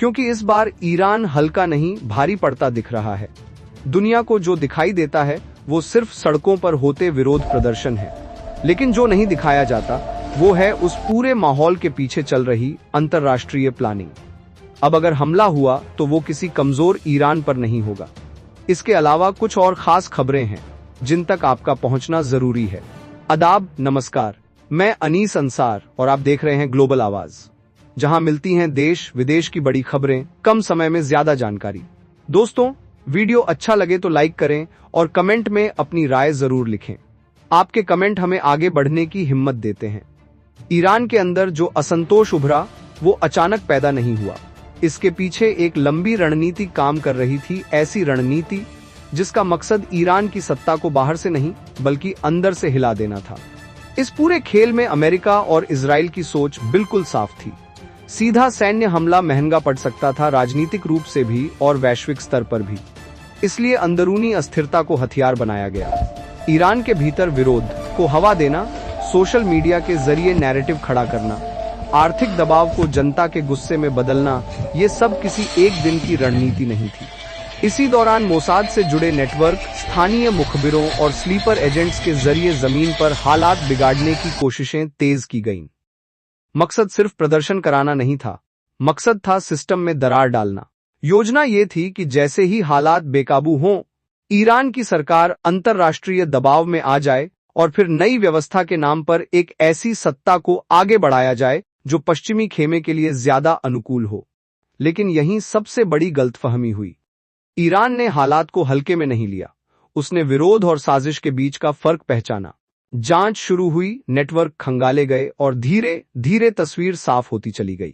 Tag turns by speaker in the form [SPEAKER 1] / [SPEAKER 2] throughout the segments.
[SPEAKER 1] क्योंकि इस बार ईरान हल्का नहीं भारी पड़ता दिख रहा है। दुनिया को जो दिखाई देता है वो सिर्फ सड़कों पर होते विरोध प्रदर्शन है, लेकिन जो नहीं दिखाया जाता वो है उस पूरे माहौल के पीछे चल रही अंतर्राष्ट्रीय प्लानिंग। अब अगर हमला हुआ तो वो किसी कमजोर ईरान पर नहीं होगा। इसके अलावा कुछ और खास खबरें हैं जिन तक आपका पहुंचना जरूरी है। आदाब, नमस्कार, मैं अनीस अंसार और आप देख रहे हैं ग्लोबल आवाज, जहां मिलती हैं देश विदेश की बड़ी खबरें कम समय में ज्यादा जानकारी। दोस्तों, वीडियो अच्छा लगे तो लाइक करें और कमेंट में अपनी राय जरूर लिखें। आपके कमेंट हमें आगे बढ़ने की हिम्मत देते हैं। ईरान के अंदर जो असंतोष उभरा वो अचानक पैदा नहीं हुआ। इसके पीछे एक लंबी रणनीति काम कर रही थी, ऐसी रणनीति जिसका मकसद ईरान की सत्ता को बाहर से नहीं बल्कि अंदर से हिला देना था। इस पूरे खेल में अमेरिका और इजराइल की सोच बिल्कुल साफ थी। सीधा सैन्य हमला महंगा पड़ सकता था, राजनीतिक रूप से भी और वैश्विक स्तर पर भी। इसलिए अंदरूनी अस्थिरता को हथियार बनाया गया। ईरान के भीतर विरोध को हवा देना, सोशल मीडिया के जरिए नैरेटिव खड़ा करना, आर्थिक दबाव को जनता के गुस्से में बदलना, ये सब किसी एक दिन की रणनीति नहीं थी। इसी दौरान मोसाद से जुड़े नेटवर्क, स्थानीय मुखबिरों और स्लीपर एजेंट्स के जरिए जमीन पर हालात बिगाड़ने की कोशिशें तेज की गईं। मकसद सिर्फ प्रदर्शन कराना नहीं था, मकसद था सिस्टम में दरार डालना। योजना ये थी कि जैसे ही हालात बेकाबू हों, ईरान की सरकार अंतर्राष्ट्रीय दबाव में आ जाए और फिर नई व्यवस्था के नाम पर एक ऐसी सत्ता को आगे बढ़ाया जाए जो पश्चिमी खेमे के लिए ज्यादा अनुकूल हो। लेकिन यहीं सबसे बड़ी गलतफहमी हुई। ईरान ने हालात को हल्के में नहीं लिया। उसने विरोध और साजिश के बीच का फर्क पहचाना। जांच शुरू हुई, नेटवर्क खंगाले गए और धीरे धीरे तस्वीर साफ होती चली गई।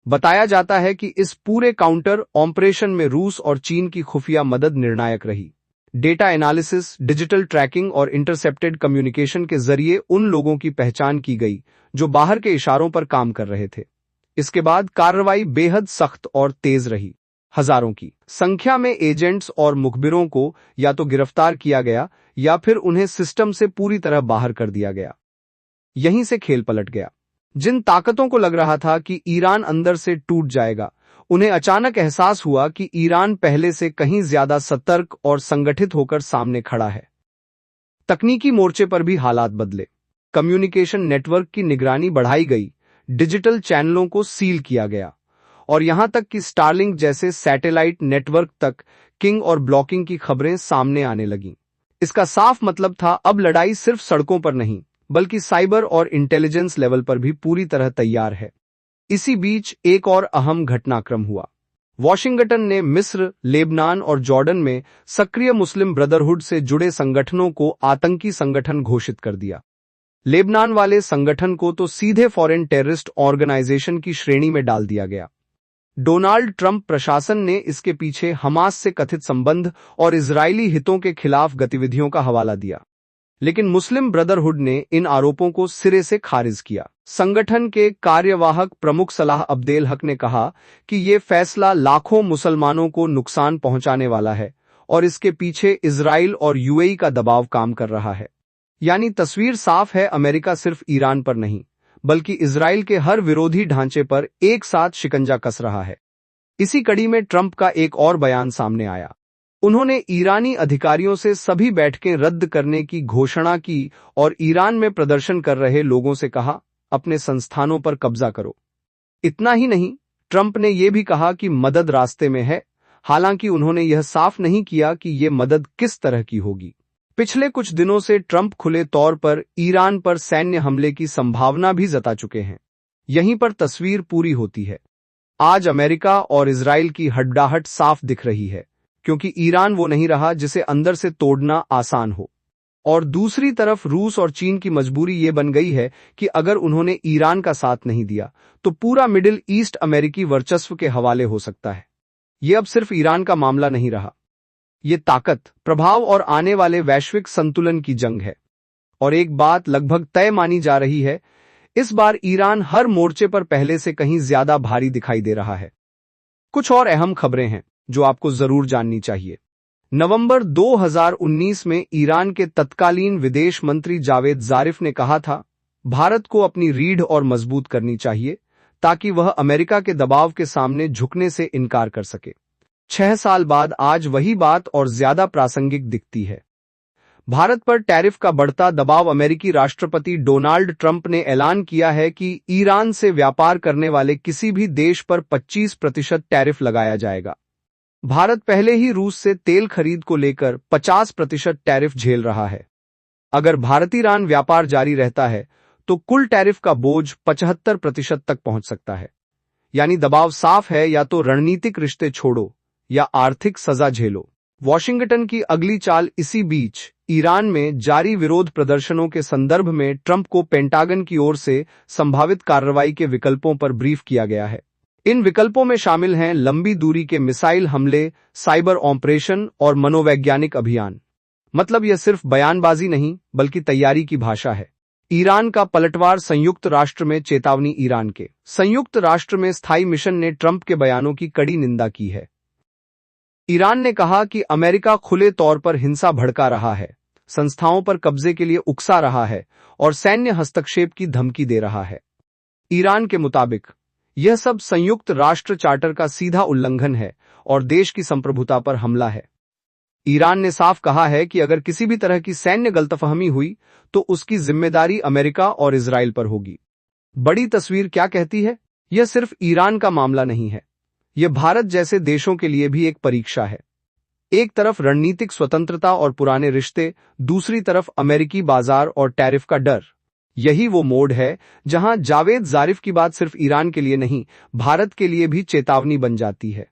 [SPEAKER 1] बताया जाता है कि इस पूरे काउंटर ऑपरेशन में रूस और चीन की खुफिया मदद निर्णायक रही। डेटा एनालिसिस, डिजिटल ट्रैकिंग और इंटरसेप्टेड कम्युनिकेशन के जरिए उन लोगों की पहचान की गई जो बाहर के इशारों पर काम कर रहे थे। इसके बाद कार्रवाई बेहद सख्त और तेज रही। हजारों की संख्या में एजेंट्स और मुखबिरों को या तो गिरफ्तार किया गया या फिर उन्हें सिस्टम से पूरी तरह बाहर कर दिया गया। यहीं से खेल पलट गया। जिन ताकतों को लग रहा था कि ईरान अंदर से टूट जाएगा, उन्हें अचानक एहसास हुआ कि ईरान पहले से कहीं ज्यादा सतर्क और संगठित होकर सामने खड़ा है। तकनीकी मोर्चे पर भी हालात बदले। कम्युनिकेशन नेटवर्क की निगरानी बढ़ाई गई, डिजिटल चैनलों को सील किया गया और यहां तक कि स्टारलिंक जैसे सैटेलाइट नेटवर्क तक किंग और ब्लॉकिंग की खबरें सामने आने लगीं। इसका साफ मतलब था अब लड़ाई सिर्फ सड़कों पर नहीं बल्कि साइबर और इंटेलिजेंस लेवल पर भी पूरी तरह तैयार है। इसी बीच एक और अहम घटनाक्रम हुआ। वॉशिंगटन ने मिस्र, लेबनान और जॉर्डन में सक्रिय मुस्लिम ब्रदरहुड से जुड़े संगठनों को आतंकी संगठन घोषित कर दिया। लेबनान वाले संगठन को तो सीधे फॉरेन टेररिस्ट ऑर्गेनाइजेशन की श्रेणी में डाल दिया गया। डोनाल्ड ट्रंप प्रशासन ने इसके पीछे हमास से कथित संबंध और इजरायली हितों के खिलाफ गतिविधियों का हवाला दिया। लेकिन मुस्लिम ब्रदरहुड ने इन आरोपों को सिरे से खारिज किया। संगठन के कार्यवाहक प्रमुख सलाह अब्देल हक ने कहा कि ये फैसला लाखों मुसलमानों को नुकसान पहुंचाने वाला है और इसके पीछे इजराइल और यूएई का दबाव काम कर रहा है। यानी तस्वीर साफ है, अमेरिका सिर्फ ईरान पर नहीं बल्कि इजराइल के हर विरोधी ढांचे पर एक साथ शिकंजा कस रहा है। इसी कड़ी में ट्रंप का एक और बयान सामने आया। उन्होंने ईरानी अधिकारियों से सभी बैठकें रद्द करने की घोषणा की और ईरान में प्रदर्शन कर रहे लोगों से कहा, अपने संस्थानों पर कब्जा करो। इतना ही नहीं, ट्रंप ने यह भी कहा कि मदद रास्ते में है। हालांकि उन्होंने यह साफ नहीं किया कि यह मदद किस तरह की होगी। पिछले कुछ दिनों से ट्रंप खुले तौर पर ईरान पर सैन्य हमले की संभावना भी जता चुके हैं। यहीं पर तस्वीर पूरी होती है। आज अमेरिका और इजराइल की हड्डाहट साफ दिख रही है, क्योंकि ईरान वो नहीं रहा जिसे अंदर से तोड़ना आसान हो। और दूसरी तरफ रूस और चीन की मजबूरी ये बन गई है कि अगर उन्होंने ईरान का साथ नहीं दिया तो पूरा मिडिल ईस्ट अमेरिकी वर्चस्व के हवाले हो सकता है। ये अब सिर्फ ईरान का मामला नहीं रहा। ये ताकत, प्रभाव और आने वाले वैश्विक संतुलन की जंग है। और एक बात लगभग तय मानी जा रही है, इस बार ईरान हर मोर्चे पर पहले से कहीं ज्यादा भारी दिखाई दे रहा है। कुछ और अहम खबरें हैं जो आपको जरूर जाननी चाहिए। नवंबर 2019 में ईरान के तत्कालीन विदेश मंत्री जावेद ज़ारिफ ने कहा था, भारत को अपनी रीढ़ और मजबूत करनी चाहिए ताकि वह अमेरिका के दबाव के सामने झुकने से इनकार कर सके। 6 साल बाद आज वही बात और ज्यादा प्रासंगिक दिखती है। भारत पर टैरिफ का बढ़ता दबाव। अमेरिकी राष्ट्रपति डोनाल्ड ट्रंप ने ऐलान किया है कि ईरान से व्यापार करने वाले किसी भी देश पर 25% टैरिफ लगाया जाएगा। भारत पहले ही रूस से तेल खरीद को लेकर 50% टैरिफ झेल रहा है। अगर भारत-ईरान व्यापार जारी रहता है तो कुल टैरिफ का बोझ 75% तक पहुंच सकता है। यानी दबाव साफ है, या तो रणनीतिक रिश्ते छोड़ो या आर्थिक सजा झेलो। वॉशिंगटन की अगली चाल। इसी बीच ईरान में जारी विरोध प्रदर्शनों के संदर्भ में ट्रंप को पेंटागन की ओर से संभावित कार्रवाई के विकल्पों पर ब्रीफ किया गया है। इन विकल्पों में शामिल हैं लंबी दूरी के मिसाइल हमले, साइबर ऑपरेशन और मनोवैज्ञानिक अभियान। मतलब यह सिर्फ बयानबाजी नहीं बल्कि तैयारी की भाषा है। ईरान का पलटवार। संयुक्त राष्ट्र में चेतावनी। ईरान के संयुक्त राष्ट्र में स्थायी मिशन ने ट्रंप के बयानों की कड़ी निंदा की है। ईरान ने कहा कि अमेरिका खुले तौर पर हिंसा भड़का रहा है, संस्थाओं पर कब्जे के लिए उकसा रहा है और सैन्य हस्तक्षेप की धमकी दे रहा है। ईरान के मुताबिक यह सब संयुक्त राष्ट्र चार्टर का सीधा उल्लंघन है और देश की संप्रभुता पर हमला है। ईरान ने साफ कहा है कि अगर किसी भी तरह की सैन्य गलतफहमी हुई तो उसकी जिम्मेदारी अमेरिका और इजराइल पर होगी। बड़ी तस्वीर क्या कहती है? यह सिर्फ ईरान का मामला नहीं है, यह भारत जैसे देशों के लिए भी एक परीक्षा है। एक तरफ रणनीतिक स्वतंत्रता और पुराने रिश्ते, दूसरी तरफ अमेरिकी बाजार और टैरिफ का डर। यही वो मोड़ है जहां जावेद जारिफ की बात सिर्फ ईरान के लिए नहीं, भारत के लिए भी चेतावनी बन जाती है।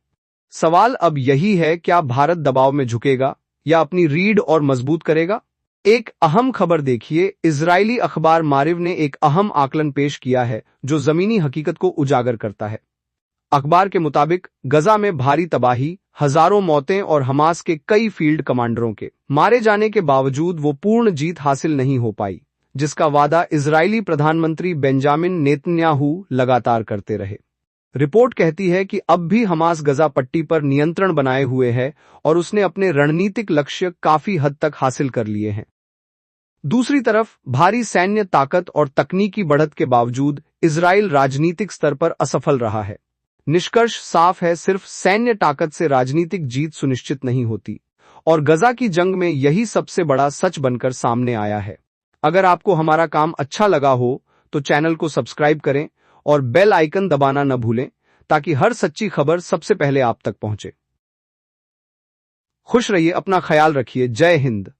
[SPEAKER 1] सवाल अब यही है, क्या भारत दबाव में झुकेगा या अपनी रीढ़ और मजबूत करेगा? एक अहम खबर देखिए। इजरायली अखबार मारिव ने एक अहम आकलन पेश किया है जो जमीनी हकीकत को उजागर करता है। अखबार के मुताबिक गजा में भारी तबाही, हजारों मौतें और हमास के कई फील्ड कमांडरों के मारे जाने के बावजूद वो पूर्ण जीत हासिल नहीं हो पाई, जिसका वादा इजरायली प्रधानमंत्री बेंजामिन नेतन्याहू लगातार करते रहे। रिपोर्ट कहती है कि अब भी हमास गजा पट्टी पर नियंत्रण बनाए हुए है और उसने अपने रणनीतिक लक्ष्य काफी हद तक हासिल कर लिए हैं। दूसरी तरफ भारी सैन्य ताकत और तकनीकी बढ़त के बावजूद इजराइल राजनीतिक स्तर पर असफल रहा है। निष्कर्ष साफ है, सिर्फ सैन्य ताकत से राजनीतिक जीत सुनिश्चित नहीं होती और गजा की जंग में यही सबसे बड़ा सच बनकर सामने आया है। अगर आपको हमारा काम अच्छा लगा हो तो चैनल को सब्सक्राइब करें और बेल आइकन दबाना न भूलें ताकि हर सच्ची खबर सबसे पहले आप तक पहुंचे। खुश रहिए, अपना ख्याल रखिए। जय हिंद।